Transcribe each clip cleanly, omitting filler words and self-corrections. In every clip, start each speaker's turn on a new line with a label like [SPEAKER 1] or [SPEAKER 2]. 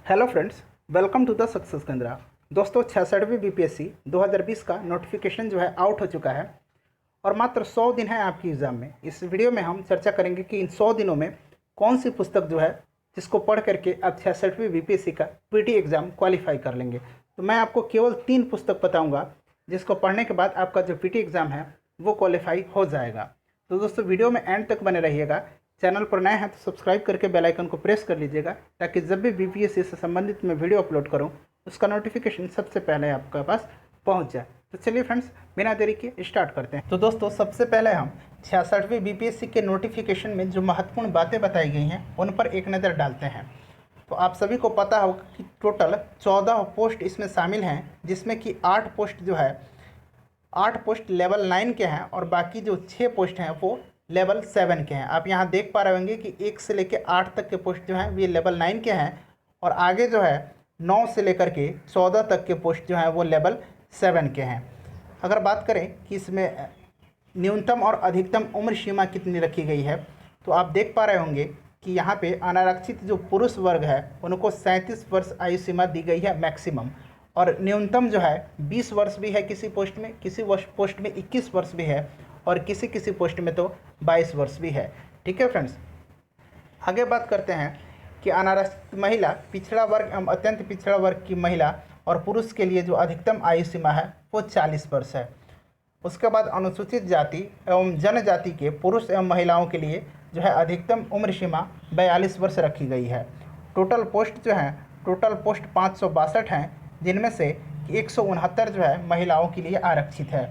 [SPEAKER 1] Hello friends, welcome to the success Kendra. दोस्तों 66वीं BPSC 2020 का notification जो है आउट हो चुका है और मात्र 100 दिन है आपकी एग्ज़ाम में। इस वीडियो में हम चर्चा करेंगे कि इन 100 दिनों में कौन सी पुस्तक जो है जिसको पढ़ करके आप 66वीं बीपीएससी का पीटी एग्ज़ाम क्वालिफाई कर लेंगे। तो मैं आपको केवल 3 पुस्तक बताऊँगा जिसको पढ़ने के बाद आपका जो पीटी एग्ज़ाम है वो क्वालिफाई हो जाएगा। तो दोस्तों वीडियो में एंड तक बने रहिएगा। चैनल पर नए हैं तो सब्सक्राइब करके बेल आइकन को प्रेस कर लीजिएगा ताकि जब भी बीपीएससी से संबंधित मैं वीडियो अपलोड करूं उसका नोटिफिकेशन सबसे पहले आपके पास पहुंच जाए। तो चलिए फ्रेंड्स, बिना देरी के स्टार्ट करते हैं। तो दोस्तों सबसे पहले हम 66वीं बीपीएससी के नोटिफिकेशन में जो महत्वपूर्ण बातें बताई गई हैं उन पर एक नज़र डालते हैं। तो आप सभी को पता होगा कि टोटल 14 पोस्ट इसमें शामिल हैं, जिसमें कि 8 पोस्ट जो है 8 पोस्ट लेवल 9 के हैं और बाकी जो 6 पोस्ट हैं वो लेवल 7 के हैं। आप यहाँ देख पा रहे होंगे कि 1 से लेकर 8 तक के पोस्ट जो हैं ये लेवल 9 के हैं और आगे जो है 9 से लेकर के 14 तक के पोस्ट जो हैं वो लेवल 7 के हैं। अगर बात करें कि इसमें न्यूनतम और अधिकतम उम्र सीमा कितनी रखी गई है तो आप देख पा रहे होंगे कि यहाँ पे अनारक्षित जो पुरुष वर्ग है उनको 37 वर्ष आयु सीमा दी गई है मैक्सिमम, और न्यूनतम जो है 20 वर्ष भी है किसी पोस्ट में, किसी पोस्ट में 21 वर्ष भी है और किसी किसी पोस्ट में तो 22 वर्ष भी है। ठीक है फ्रेंड्स, आगे बात करते हैं कि अनारक्षित महिला, पिछड़ा वर्ग एवं अत्यंत पिछड़ा वर्ग की महिला और पुरुष के लिए जो अधिकतम आयु सीमा है वो 40 वर्ष है। उसके बाद अनुसूचित जाति एवं जनजाति के पुरुष एवं महिलाओं के लिए जो है अधिकतम उम्र सीमा 42 वर्ष रखी गई है। टोटल पोस्ट जो है टोटल पोस्ट 562 हैं, जिनमें से 169 जो है महिलाओं के लिए आरक्षित है।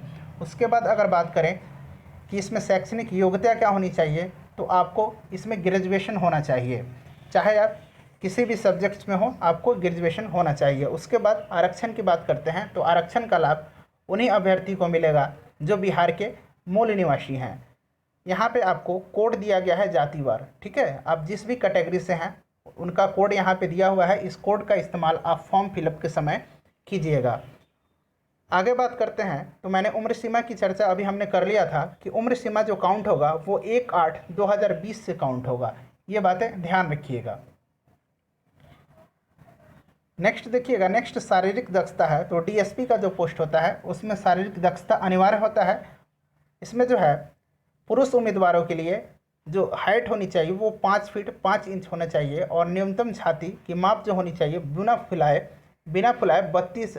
[SPEAKER 1] उसके बाद अगर बात करें कि इसमें शैक्षणिक योग्यता क्या होनी चाहिए तो आपको इसमें ग्रेजुएशन होना चाहिए, चाहे आप किसी भी सब्जेक्ट्स में हो आपको ग्रेजुएशन होना चाहिए। उसके बाद आरक्षण की बात करते हैं तो आरक्षण का लाभ उन्हीं अभ्यर्थी को मिलेगा जो बिहार के मूल निवासी हैं। यहाँ पे आपको कोड दिया गया है जातिवार। ठीक है, आप जिस भी कैटेगरी से हैं उनका कोड यहाँ पे दिया हुआ है। इस कोड का इस्तेमाल आप फॉर्म फिलअप के समय कीजिएगा। आगे बात करते हैं तो मैंने उम्र सीमा की चर्चा अभी हमने कर लिया था कि उम्र सीमा जो काउंट होगा वो 1/8/2020 से काउंट होगा। ये बातें ध्यान रखिएगा। नेक्स्ट देखिएगा, नेक्स्ट शारीरिक दक्षता है। तो डीएसपी का जो पोस्ट होता है उसमें शारीरिक दक्षता अनिवार्य होता है। इसमें जो है पुरुष उम्मीदवारों के लिए जो हाइट होनी चाहिए वो 5 फीट 5 इंच होना चाहिए और न्यूनतम छाती की माप जो होनी चाहिए बिना फुलाए 32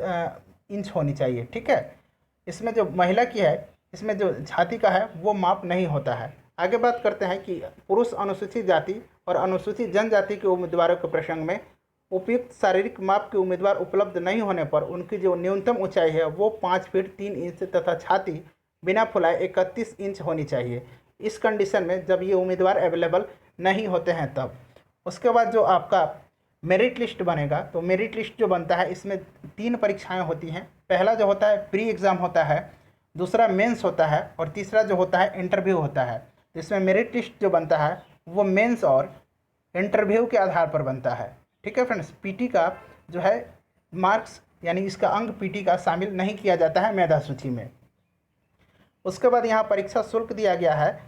[SPEAKER 1] इंच होनी चाहिए। ठीक है, इसमें जो महिला की है इसमें जो छाती का है वो माप नहीं होता है। आगे बात करते हैं कि पुरुष अनुसूचित जाति और अनुसूचित जनजाति के उम्मीदवारों के प्रसंग में उपयुक्त शारीरिक माप के उम्मीदवार उपलब्ध नहीं होने पर उनकी जो न्यूनतम ऊंचाई है वो 5 फीट 3 इंच तथा छाती बिना फुलाए 31 इंच होनी चाहिए। इस कंडीशन में जब ये उम्मीदवार अवेलेबल नहीं होते हैं तब। उसके बाद जो आपका मेरिट लिस्ट बनेगा तो मेरिट लिस्ट जो बनता है इसमें 3 परीक्षाएं होती हैं। पहला जो होता है प्री एग्ज़ाम होता है, दूसरा मेंस होता है और तीसरा जो होता है इंटरव्यू होता है। तो इसमें मेरिट लिस्ट जो बनता है वो मेंस और इंटरव्यू के आधार पर बनता है। ठीक है फ्रेंड्स, पीटी का जो है मार्क्स यानी इसका अंक पीटी का शामिल नहीं किया जाता है मेधा सूची में। उसके बाद यहाँ परीक्षा शुल्क दिया गया है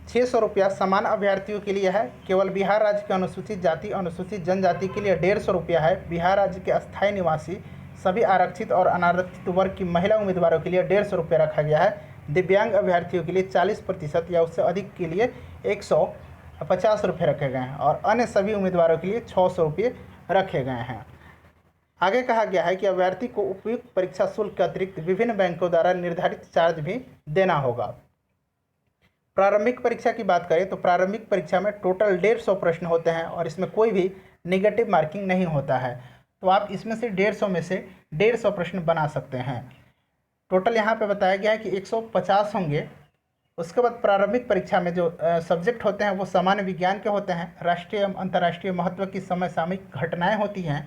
[SPEAKER 1] 600 रुपया समान अभ्यर्थियों के लिए है। केवल बिहार राज्य के अनुसूचित जाति अनुसूचित जनजाति के लिए 150 रुपया है। बिहार राज्य के अस्थायी निवासी सभी आरक्षित और अनारक्षित वर्ग की महिला उम्मीदवारों के लिए 150 रुपया रखा गया है। दिव्यांग अभ्यर्थियों के लिए 40% या उससे अधिक के लिए 150 रुपये रखे गए हैं और अन्य सभी उम्मीदवारों के लिए 600 रुपये रखे गए हैं। आगे कहा गया है कि अभ्यर्थी को उपयुक्त परीक्षा शुल्क के अतिरिक्त विभिन्न बैंकों द्वारा निर्धारित चार्ज भी देना होगा। प्रारंभिक परीक्षा की बात करें तो प्रारंभिक परीक्षा में टोटल 150 प्रश्न होते हैं और इसमें कोई भी नेगेटिव मार्किंग नहीं होता है। तो आप इसमें से 150 प्रश्न बना सकते हैं। टोटल यहाँ पे बताया गया है कि 150 होंगे। उसके बाद प्रारंभिक परीक्षा में जो सब्जेक्ट होते हैं वो सामान्य विज्ञान के होते हैं। राष्ट्रीय एवं अंतर्राष्ट्रीय महत्व की समसामयिक घटनाएँ होती हैं,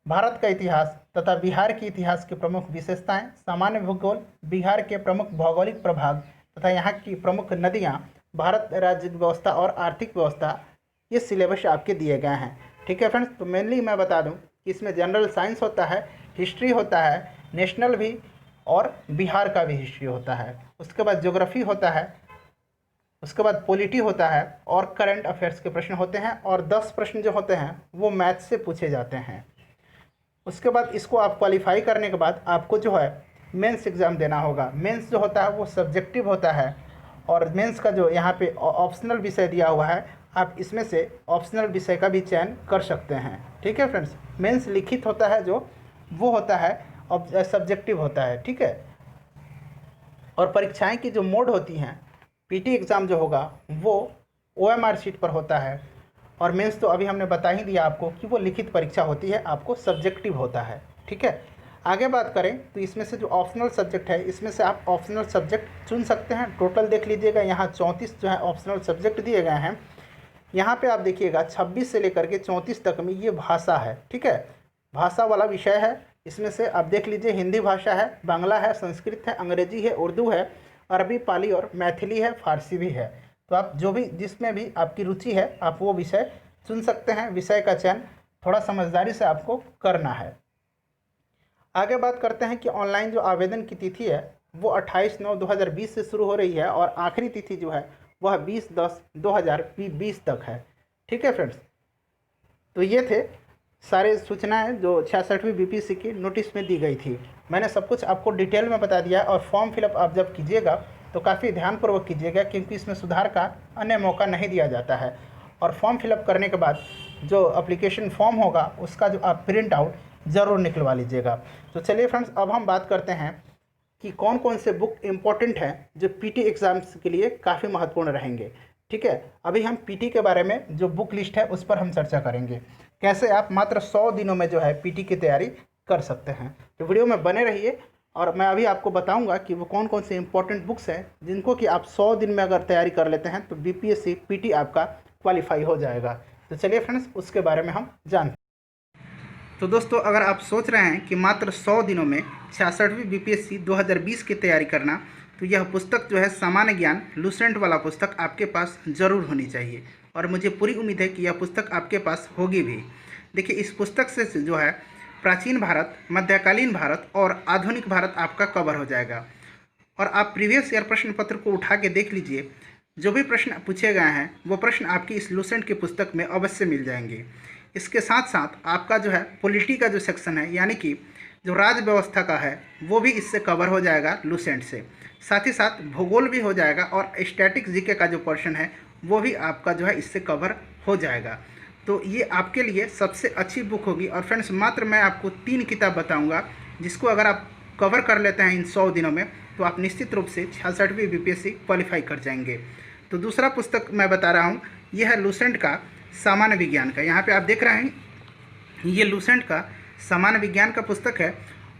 [SPEAKER 1] भारत का इतिहास तथा बिहार के इतिहास की प्रमुख विशेषताएं, सामान्य भूगोल, बिहार के प्रमुख भौगोलिक प्रभाग तथा यहाँ की प्रमुख नदियाँ, भारत राज्य व्यवस्था और आर्थिक व्यवस्था, ये सिलेबस आपके दिए गए हैं। ठीक है फ्रेंड्स, तो मेनली मैं बता दूं कि इसमें जनरल साइंस होता है, हिस्ट्री होता है, नेशनल भी और बिहार का भी हिस्ट्री होता है। उसके बाद ज्योग्राफी होता है, उसके बाद पॉलिटी होता है और करंट अफेयर्स के प्रश्न होते हैं, और 10 प्रश्न जो होते हैं वो मैथ से पूछे जाते हैं। उसके बाद इसको आप क्वालिफाई करने के बाद आपको जो है मेंस एग्ज़ाम देना होगा। मेंस जो होता है वो सब्जेक्टिव होता है, और मेंस का जो यहाँ पे ऑप्शनल विषय दिया हुआ है, आप इसमें से ऑप्शनल विषय का भी चयन कर सकते हैं। ठीक है फ्रेंड्स, मेंस लिखित होता है जो वो होता है और सब्जेक्टिव होता है। ठीक है, और परीक्षाएं की जो मोड होती हैं, पीटी एग्ज़ाम जो होगा वो ओएमआर शीट पर होता है, और मेंस तो अभी हमने बता ही दिया आपको कि वो लिखित परीक्षा होती है, आपको सब्जेक्टिव होता है। ठीक है, आगे बात करें तो इसमें से जो ऑप्शनल सब्जेक्ट है, इसमें से आप ऑप्शनल सब्जेक्ट चुन सकते हैं। टोटल देख लीजिएगा, यहाँ 34 जो है ऑप्शनल सब्जेक्ट दिए गए हैं। यहाँ पे आप देखिएगा 26 से लेकर के 34 तक में ये भाषा है। ठीक है, भाषा वाला विषय है। इसमें से आप देख लीजिए, हिंदी भाषा है, बांग्ला है, संस्कृत है, अंग्रेजी है, उर्दू है, अरबी, पाली और मैथिली है, फारसी भी है। तो आप जो भी जिसमें भी आपकी रुचि है आप वो विषय चुन सकते हैं। विषय का चयन थोड़ा समझदारी से आपको करना है। आगे बात करते हैं कि ऑनलाइन जो आवेदन की तिथि है वो 28/9/2020 से शुरू हो रही है, और आखिरी तिथि जो है वह 20/10/2020 तक है। ठीक है फ्रेंड्स, तो ये थे सारे सूचनाएं जो 66वीं बीपीएससी की नोटिस में दी गई थी। मैंने सब कुछ आपको डिटेल में बता दिया, और फॉर्म फिलअप आप जब कीजिएगा तो काफ़ी ध्यानपूर्वक कीजिएगा, क्योंकि इसमें सुधार का अन्य मौका नहीं दिया जाता है। और फॉर्म फिलअप करने के बाद जो एप्लीकेशन फॉर्म होगा उसका जो आप प्रिंट आउट ज़रूर निकलवा लीजिएगा। तो चलिए फ्रेंड्स, अब हम बात करते हैं कि कौन कौन से बुक इम्पोर्टेंट हैं जो पीटी एग्ज़ाम्स के लिए काफ़ी महत्वपूर्ण रहेंगे। ठीक है, अभी हम पीटी के बारे में जो बुक लिस्ट है उस पर हम चर्चा करेंगे, कैसे आप मात्र 100 दिनों में जो है पीटी की तैयारी कर सकते हैं। तो वीडियो में बने रहिए, और मैं अभी आपको बताऊंगा कि वो कौन कौन से इंपॉर्टेंट बुक्स हैं जिनको कि आप 100 दिन में अगर तैयारी कर लेते हैं तो बीपीएससी पीटी आपका क्वालिफाई हो जाएगा। तो चलिए फ्रेंड्स, उसके बारे में हम जानते हैं। तो दोस्तों, अगर आप सोच रहे हैं कि मात्र 100 दिनों में 66वीं बीपीएससी 2020 की तैयारी करना, तो यह पुस्तक जो है सामान्य ज्ञान लूसेंट वाला पुस्तक आपके पास ज़रूर होनी चाहिए, और मुझे पूरी उम्मीद है कि यह पुस्तक आपके पास होगी भी। देखिए, इस पुस्तक से जो है प्राचीन भारत, मध्यकालीन भारत और आधुनिक भारत आपका कवर हो जाएगा। और आप प्रीवियस ईयर प्रश्न पत्र को उठा के देख लीजिए, जो भी प्रश्न पूछे गए हैं वो प्रश्न आपकी इस लूसेंट की पुस्तक में अवश्य मिल जाएंगे। इसके साथ साथ आपका जो है पॉलिटी का जो सेक्शन है, यानी कि जो राज्य व्यवस्था का है, वो भी इससे कवर हो जाएगा लूसेंट से। साथ ही साथ भूगोल भी हो जाएगा, और स्टैटिक जीके का जो पोर्शन है वो भी आपका जो है इससे कवर हो जाएगा। तो ये आपके लिए सबसे अच्छी बुक होगी। और फ्रेंड्स, मात्र मैं आपको 3 किताब बताऊंगा जिसको अगर आप कवर कर लेते हैं इन 100 दिनों में तो आप निश्चित रूप से 66वीं बीपीएससी क्वालिफाई कर जाएंगे। तो दूसरा पुस्तक मैं बता रहा हूँ, यह है लूसेंट का सामान्य विज्ञान का। यहाँ पे आप देख रहे हैं, ये लूसेंट का सामान्य विज्ञान का पुस्तक है,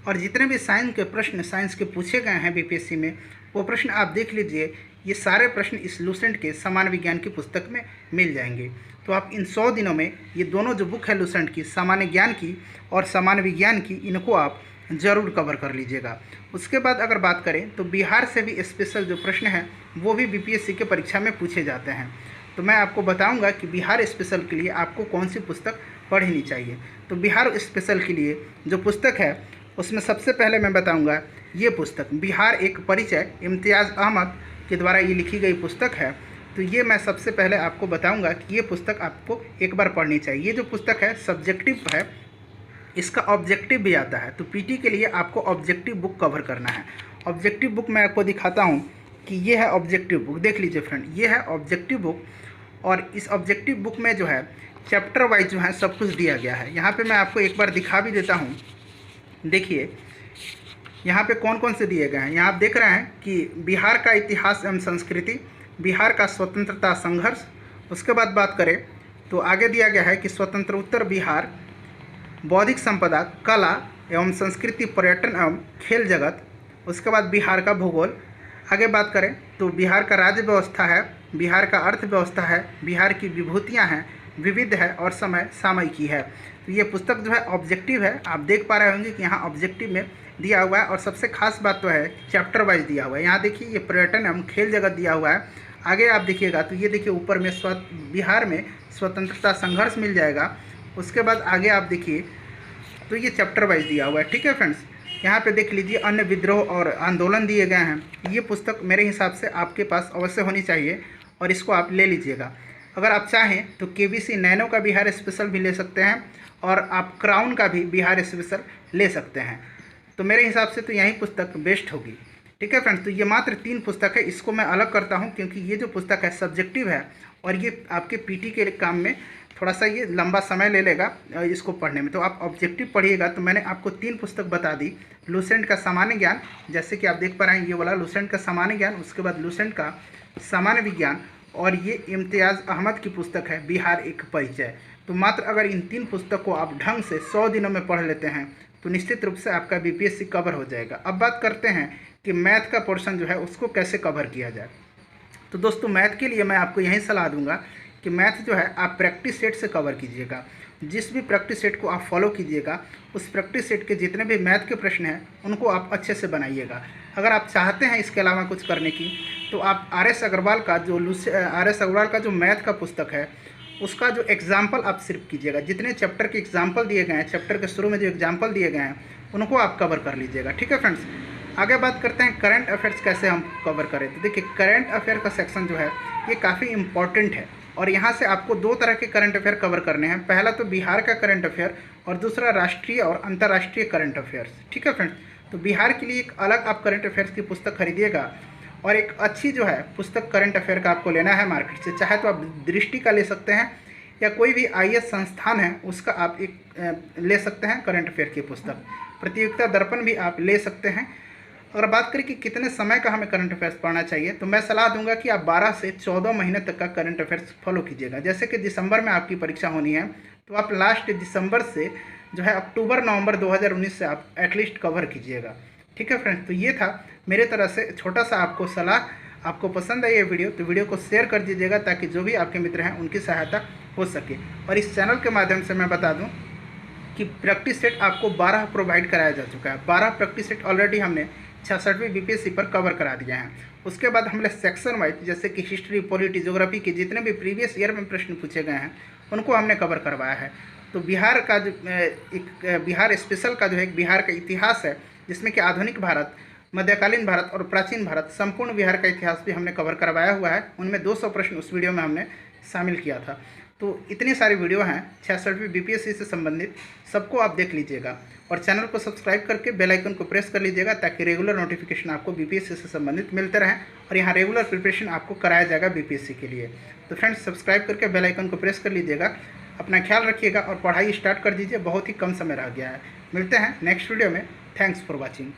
[SPEAKER 1] और जितने भी साइंस के पूछे गए हैं बीपीएससी में, वो प्रश्न आप देख लीजिए। ये सारे प्रश्न इस लूसेंट के सामान्य विज्ञान की पुस्तक में मिल जाएंगे। तो आप इन 100 दिनों में ये दोनों जो बुक है लूसेंट की, सामान्य ज्ञान की और सामान्य विज्ञान की, इनको आप ज़रूर कवर कर लीजिएगा। उसके बाद अगर बात करें तो बिहार से भी स्पेशल जो प्रश्न हैं वो भी बीपीएससी के परीक्षा में पूछे जाते हैं। तो मैं आपको बताऊंगा कि बिहार स्पेशल के लिए आपको कौन सी पुस्तक पढ़नी चाहिए। तो बिहार स्पेशल के लिए जो पुस्तक है उसमें सबसे पहले मैं बताऊंगा ये पुस्तक, बिहार एक परिचय, इम्तियाज़ अहमद के द्वारा ये लिखी गई पुस्तक है। तो ये मैं सबसे पहले आपको बताऊंगा कि ये पुस्तक आपको एक बार पढ़नी चाहिए। ये जो पुस्तक है सब्जेक्टिव है, इसका ऑब्जेक्टिव भी आता है। तो पीटी के लिए आपको ऑब्जेक्टिव बुक कवर करना है। ऑब्जेक्टिव बुक मैं आपको दिखाता हूँ कि ये है ऑब्जेक्टिव बुक। देख लीजिए फ्रेंड, ये है ऑब्जेक्टिव बुक, और इस ऑब्जेक्टिव बुक में जो है चैप्टर वाइज जो है सब कुछ दिया गया है। यहाँ पे मैं आपको एक बार दिखा भी देता हूँ। देखिए यहाँ पे कौन कौन से दिए गए हैं। यहाँ आप देख रहे हैं कि बिहार का इतिहास एवं संस्कृति, बिहार का स्वतंत्रता संघर्ष। उसके बाद बात करें तो आगे दिया गया है कि स्वतंत्रोत्तर बिहार, बौद्धिक संपदा, कला एवं संस्कृति, पर्यटन एवं खेल जगत। उसके बाद बिहार का भूगोल। आगे बात करें तो बिहार का राज्य व्यवस्था है, बिहार का अर्थव्यवस्था है, बिहार की विभूतियाँ हैं, विविध है और समय सामयिकी है। तो ये पुस्तक जो है ऑब्जेक्टिव है। आप देख पा रहे होंगे कि यहाँ ऑब्जेक्टिव में दिया हुआ है, और सबसे खास बात तो है चैप्टर वाइज दिया हुआ है। यहाँ देखिए ये पर्यटन एवं खेल जगत दिया हुआ है। आगे आप देखिएगा तो ये देखिए ऊपर में बिहार में स्वतंत्रता संघर्ष मिल जाएगा। उसके बाद आगे आप देखिए तो ये चैप्टर वाइज दिया हुआ है। ठीक है फ्रेंड्स, यहाँ पे देख लीजिए अन्य विद्रोह और आंदोलन दिए गए हैं। ये पुस्तक मेरे हिसाब से आपके पास अवश्य होनी चाहिए। और इसको आप ले लीजिएगा। अगर आप चाहें तो केबीसी नैनो का बिहार स्पेशल भी ले सकते हैं और आप क्राउन का भी बिहार स्पेशल ले सकते हैं। तो मेरे हिसाब से तो यही पुस्तक बेस्ट होगी। ठीक है फ्रेंड्स, तो ये मात्र 3 पुस्तक है, इसको मैं अलग करता हूँ क्योंकि ये जो पुस्तक है सब्जेक्टिव है और ये आपके पीटी के काम में थोड़ा सा ये लंबा समय ले लेगा इसको पढ़ने में। तो आप ऑब्जेक्टिव पढ़िएगा। तो मैंने आपको 3 पुस्तक बता दी। लूसेंट का सामान्य ज्ञान, जैसे कि आप देख पा रहे हैं ये वाला लूसेंट का सामान्य ज्ञान, उसके बाद लूसेंट का सामान्य विज्ञान, और ये इम्तियाज़ अहमद की पुस्तक है बिहार एक परिचय। तो मात्र अगर इन 3 पुस्तक को आप ढंग से 100 दिनों में पढ़ लेते हैं तो निश्चित रूप से आपका बीपीएससी कवर हो जाएगा। अब बात करते हैं कि मैथ का पोर्शन जो है उसको कैसे कवर किया जाए। तो दोस्तों मैथ के लिए मैं आपको यही सलाह दूंगा कि मैथ जो है आप प्रैक्टिस सेट से कवर कीजिएगा। जिस भी प्रैक्टिस सेट को आप फॉलो कीजिएगा उस प्रैक्टिस सेट के जितने भी मैथ के प्रश्न हैं उनको आप अच्छे से बनाइएगा। अगर आप चाहते हैं इसके अलावा कुछ करने की तो आप आर.एस. अग्रवाल का जो मैथ का पुस्तक है उसका जो एग्जाम्पल आप सिर्फ कीजिएगा। जितने चैप्टर के एग्जाम्पल दिए गए हैं, चैप्टर के शुरू में जो एग्जाम्पल दिए गए हैं उनको आप कवर कर लीजिएगा। ठीक है फ्रेंड्स, आगे बात करते हैं करंट अफेयर्स कैसे हम कवर करें। तो देखिए करंट अफेयर का सेक्शन जो है ये काफ़ी इंपॉर्टेंट है और यहाँ से आपको 2 तरह के करंट अफेयर कवर करने हैं। पहला तो बिहार का करंट अफेयर और दूसरा राष्ट्रीय और अंतर्राष्ट्रीय करंट अफेयर्स। ठीक है फ्रेंड्स, तो बिहार के लिए एक अलग आप करंट अफेयर्स की पुस्तक खरीदिएगा और एक अच्छी जो है पुस्तक करंट अफेयर का आपको लेना है मार्केट से। चाहे तो आप दृष्टि का ले सकते हैं या कोई भी आईएएस संस्थान है उसका आप एक ले सकते हैं करंट अफेयर की पुस्तक। प्रतियोगिता दर्पण भी आप ले सकते हैं। अगर बात करें कि कितने समय का हमें करंट अफेयर्स पढ़ना चाहिए तो मैं सलाह दूंगा कि आप 12 से 14 महीने तक का करंट अफेयर्स फॉलो कीजिएगा। जैसे कि दिसंबर में आपकी परीक्षा होनी है तो आप लास्ट दिसंबर से जो है अक्टूबर नवंबर 2019 से आप एटलीस्ट कवर कीजिएगा। ठीक है फ्रेंड्स, तो ये था मेरे तरफ से छोटा सा आपको सलाह। आपको पसंद है ये वीडियो तो वीडियो को शेयर कर दीजिएगा ताकि जो भी आपके मित्र हैं उनकी सहायता हो सके। और इस चैनल के माध्यम से मैं बता दूं कि प्रैक्टिस सेट आपको 12 प्रोवाइड कराया जा चुका है। 12 प्रैक्टिस सेट ऑलरेडी हमने 66वीं बीपीएससी पर कवर करा दिया है। उसके बाद हमने सेक्शन वाइज जैसे कि हिस्ट्री, पॉलिटी, ज्योग्राफी के जितने भी प्रीवियस ईयर में प्रश्न पूछे गए हैं उनको हमने कवर करवाया है। तो बिहार का जो एक बिहार स्पेशल का जो है एक बिहार का इतिहास है जिसमें कि आधुनिक भारत, मध्यकालीन भारत और प्राचीन भारत, संपूर्ण बिहार का इतिहास भी हमने कवर करवाया हुआ है। उनमें 200 प्रश्न उस वीडियो में हमने शामिल किया था। तो इतनी सारी वीडियो हैं 66वीं बीपीएससी से संबंधित, सबको आप देख लीजिएगा और चैनल को सब्सक्राइब करके बेल आइकन को प्रेस कर लीजिएगा ताकि रेगुलर नोटिफिकेशन आपको बीपीएससी से संबंधित मिलते रहें और यहाँ रेगुलर प्रिपरेशन आपको कराया जाएगा बीपीएससी के लिए। तो फ्रेंड्स सब्सक्राइब करके बेल आइकन को प्रेस कर लीजिएगा। अपना ख्याल रखिएगा और पढ़ाई स्टार्ट कर दीजिए, बहुत ही कम समय रह गया है। मिलते हैं नेक्स्ट वीडियो में। Thanks for watching.